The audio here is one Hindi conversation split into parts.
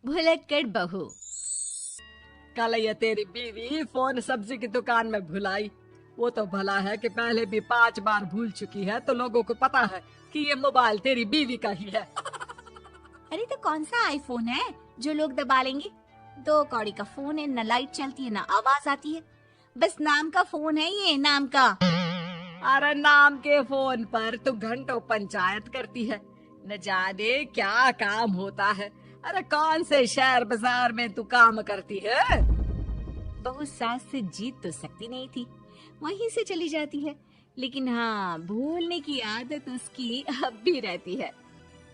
भुलक्कड़ बहू। कल ये तेरी बीवी फोन सब्जी की दुकान में भुलाई। वो तो भला है कि पहले भी 5 बार भूल चुकी है, तो लोगों को पता है कि ये मोबाइल तेरी बीवी का ही है। अरे तो कौन सा आईफोन है जो लोग दबा लेंगे? 2 कौड़ी का फोन है, न लाइट चलती है न आवाज आती है, बस नाम का फोन है ये, नाम का। अरे नाम के फोन पर तू घंटों पंचायत करती है, न जाने क्या काम होता है। अरे कौन से शहर बाजार में तू काम करती है? बहू सास से जीत तो सकती नहीं थी, वहीं से चली जाती है, लेकिन हाँ भूलने की आदत उसकी अब भी रहती है।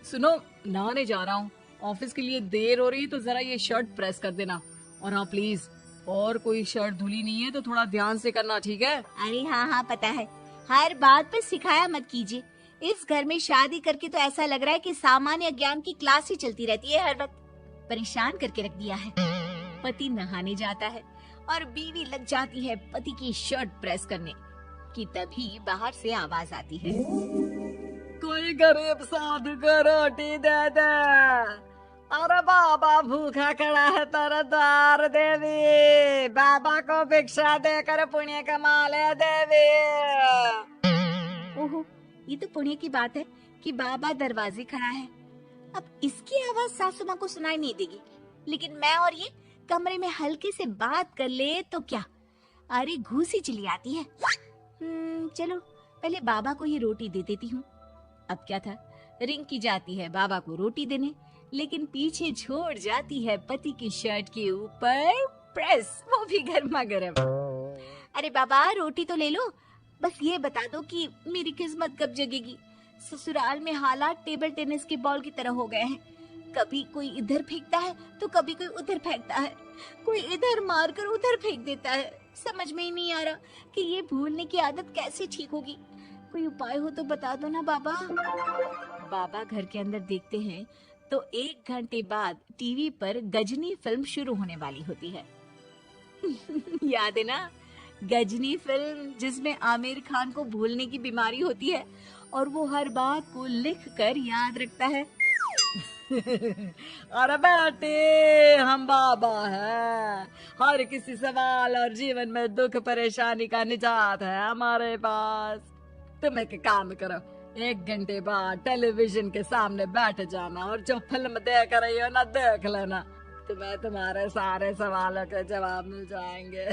सुनो, नहाने जा रहा हूँ, ऑफिस के लिए देर हो रही है, तो जरा ये शर्ट प्रेस कर देना। और हाँ प्लीज, और कोई शर्ट धुली नहीं है तो थोड़ा ध्यान से करना, ठीक है? अरे हाँ हाँ पता है, हर बात पर सिखाया मत कीजिए। इस घर में शादी करके तो ऐसा लग रहा है कि सामान्य ज्ञान की क्लास ही चलती रहती है, हर वक्त परेशान करके रख दिया है। पति नहाने जाता है और बीवी लग जाती है पति की शर्ट प्रेस करने कि तभी बाहर से आवाज आती है, कोई गरीब साधु को रोटी दे दे। अरे बाबा भूखा खड़ा है तेरे द्वार देवी, बाबा को भिक्षा देकर पुण्य कमा ले देवी। ओहो, ये तो पुण्य की बात है कि बाबा दरवाजे खड़ा है। अब इसकी आवाज सासू माँ को सुनाई नहीं देगी, लेकिन मैं और ये कमरे में हल्के से बात कर ले तो क्या, अरे घूसी चली आती है। चलो पहले बाबा को ये रोटी दे देती हूँ। अब क्या था, रिंकी जाती है बाबा को रोटी देने, लेकिन पीछे छोड़ जाती है पति की शर्ट के ऊपर प्रेस, वो भी गर्मा गर्म। अरे बाबा रोटी तो ले लो, बस ये बता दो कि मेरी किस्मत कब जगेगी। ससुराल में हालात टेबल टेनिस के बॉल की तरह हो गए हैं, कभी कोई इधर फेंकता है तो कभी कोई उधर फेंकता है, कोई इधर मारकर उधर फेंक देता है। समझ में ही नहीं आ रहा कि ये भूलने की आदत कैसे ठीक होगी। कोई उपाय हो तो बता दो ना बाबा। बाबा घर के अंदर देखते हैं तो 1 घंटे बाद टीवी पर गजनी फिल्म शुरू होने वाली होती है। याद है ना, गजनी फिल्म जिसमें आमिर खान को भूलने की बीमारी होती है और वो हर बात को लिख कर याद रखता है। अरे बेटे, हम बाबा हैं, हर किसी सवाल और जीवन में दुख परेशानी का निजात है हमारे पास। तुम एक काम करो, 1 घंटे बाद टेलीविजन के सामने बैठ जाना और जो फिल्म देख रही हो ना देख लेना, तुम्हें तुम्हारे सारे सवालों के जवाब मिल जाएंगे।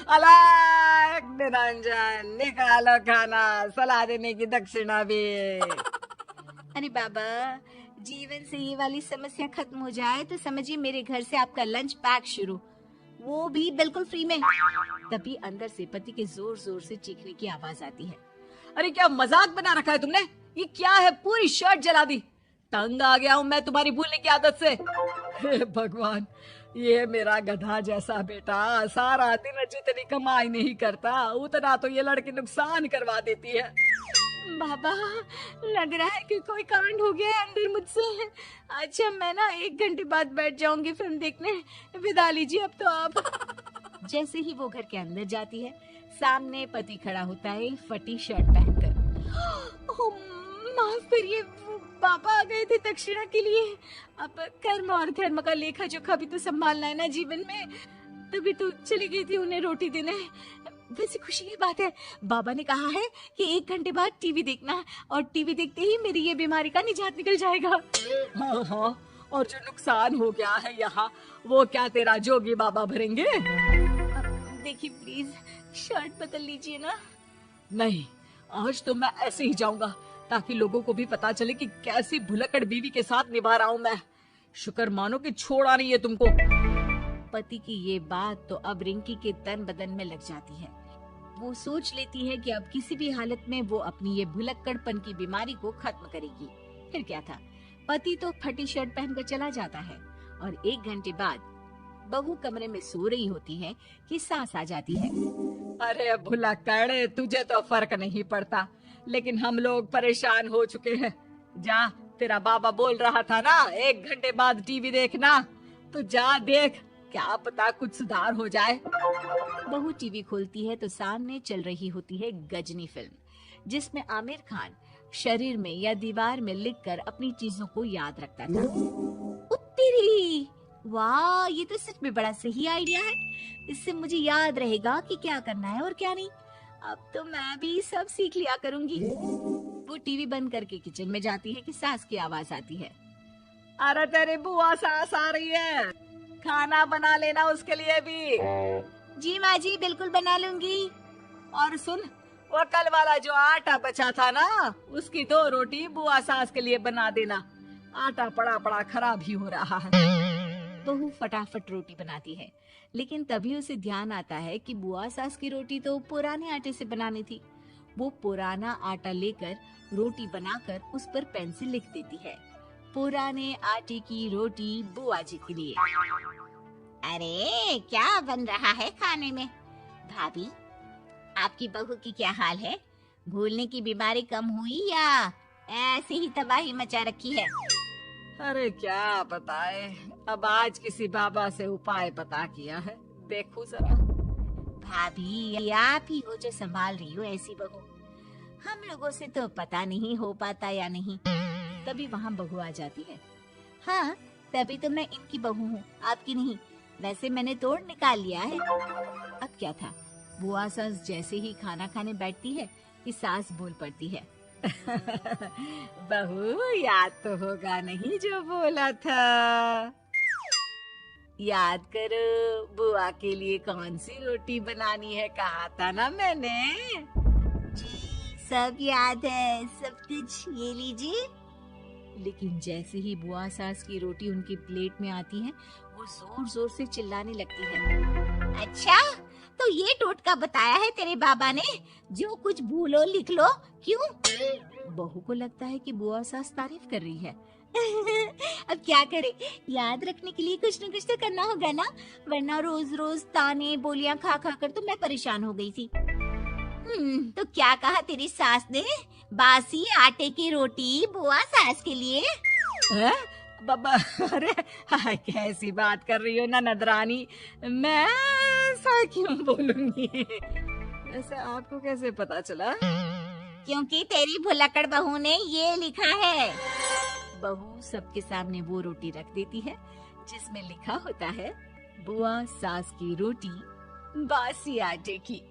अलग निरंजन, निकालो खाना, सलाह देने की दक्षिणा भी। अरे बाबा, जीवन से ये वाली समस्या खत्म हो जाए तो समझिए मेरे घर से आपका लंच पैक शुरू, वो भी बिल्कुल फ्री में। तभी अंदर से पति के जोर जोर से चीखने की आवाज आती है। अरे क्या मजाक बना रखा है तुमने? ये क्या है, पूरी शर्ट जला दी। तंग आ गया हूँ मैं तुम्हारी भूलने की आदत से। हे भगवान, ये मेरा गधा जैसा बेटा सारा दिन जितनी कमाई नहीं करता उतना तो ये लड़की नुकसान करवा देती है। बाबा, लग रहा है कि कोई कांड हो गया है अंदर मुझसे। अच्छा मैं ना 1 घंटे बाद बैठ जाऊंगी फिल्म देखने, विदा लीजिए अब तो आप। जैसे ही वो घर के अंदर जाती है, सामने पति खड़ा होता है फटी शर्ट पहनकर। ओह, माफ करिए, पापा आ गए थे दक्षिणा के लिए। अब कर्म और धर्म का लेखा जोखा भी तो संभालना है ना जीवन में, तभी तो चली गई थी उन्हें रोटी देने। वैसे खुशी की बात है, बाबा ने कहा है कि 1 घंटे बाद टीवी देखना, और टीवी देखते ही मेरी ये बीमारी का निजात निकल जाएगा। हाँ हाँ, और जो नुकसान हो गया है यहाँ, वो क्या तेरा जोगी बाबा भरेंगे? देखिए प्लीज, शर्ट बदल लीजिए ना। नहीं, आज तो मैं ऐसे ही जाऊंगा, ताकि लोगों को भी पता चले कि कैसी भुलक्कड़ बीवी के साथ निभा रहा हूँ मैं। शुक्र मानो कि छोड़ा नहीं है तुमको। पति की ये बात तो अब रिंकी के तन बदन में लग जाती है। वो सोच लेती है कि अब किसी भी हालत में वो अपनी ये भुलक्कड़पन की बीमारी को खत्म करेगी। फिर क्या था, पति तो फटी शर्ट पहनकर चला जाता है और 1 घंटे बाद बहू कमरे में सो रही होती है कि सास आ जाती है। अरे भुलक्कड़, तुझे तो फर्क नहीं पड़ता, लेकिन हम लोग परेशान हो चुके हैं। जा, तेरा बाबा बोल रहा था ना 1 घंटे बाद टीवी देखना, तो जा देख, क्या पता कुछ सुधार हो जाए। बहू टीवी खोलती है तो सामने चल रही होती है गजनी फिल्म, जिसमें आमिर खान शरीर में या दीवार में लिखकर अपनी चीजों को याद रखता था। तेरी, वाह, ये तो सच में बड़ा सही आइडिया है। इससे मुझे याद रहेगा कि क्या करना है और क्या नहीं। अब तो मैं भी सब सीख लिया करूंगी। वो टीवी बंद करके किचन में जाती है कि सास की आवाज आती है। अरे तेरी बुआ सास आ रही है, खाना बना लेना उसके लिए भी। जी माँ जी, बिल्कुल बना लूंगी। और सुन, वो कल वाला जो आटा बचा था ना, उसकी 2 रोटी बुआ सास के लिए बना देना। आटा पड़ा पड़ा खराब ही हो रहा है। बहू फटाफट रोटी बनाती है, लेकिन तभी उसे ध्यान आता है कि बुआ सास की रोटी तो पुराने आटे से बनानी थी। वो पुराना आटा लेकर रोटी बनाकर उस पर पेन से लिख देती है, पुराने आटे की रोटी बुआ जी के लिए। अरे क्या बन रहा है खाने में? भाभी, आपकी बहू की क्या हाल है? भूलने की बीमारी कम हुई या ऐसे ही तबाही मचा रखी है? अरे क्या बताए, अब आज किसी बाबा से उपाय पता किया है, देखो जरा। भाभी, ये आप ही हो जो संभाल रही हो ऐसी बहू। हम लोगों से तो पता नहीं हो पाता या नहीं। तभी वहाँ बहू आ जाती है। हाँ, तभी तो मैं इनकी बहू हूँ, आपकी नहीं। वैसे मैंने तोड़ निकाल लिया है। अब क्या था, बुआ सास जैसे ही खाना खाने बैठती है कि सास बोल पड़ती है। बहू, याद तो होगा नहीं जो बोला था? याद करो, बुआ के लिए कौन सी रोटी बनानी है, कहा था ना मैंने। जी, सब याद है, सब कुछ। ये लीजिए। लेकिन जैसे ही बुआ सास की रोटी उनकी प्लेट में आती है, वो जोर जोर से चिल्लाने लगती है। अच्छा, तो ये टोटका बताया है तेरे बाबा ने, जो कुछ भूलो लिख लो, क्यों? बहू को लगता है कि बुआ सास तारीफ कर रही है। अब क्या करे, याद रखने के लिए कुछ न कुछ तो करना होगा ना, वरना रोज रोज ताने बोलियां खा खा कर तो मैं परेशान हो गई थी। तो क्या कहा तेरी सास ने? बासी आटे की रोटी बुआ सास के लिए? है? बाबा, अरे हाय, कैसी बात कर रही हो ननद रानी, मैं ऐसा क्यों बोलूंगी? ऐसे आपको कैसे पता चला? क्योंकि तेरी भुलक्कड़ बहू ने ये लिखा है। बहू सबके सामने वो रोटी रख देती है जिसमें लिखा होता है, बुआ सास की रोटी बासी आटे की।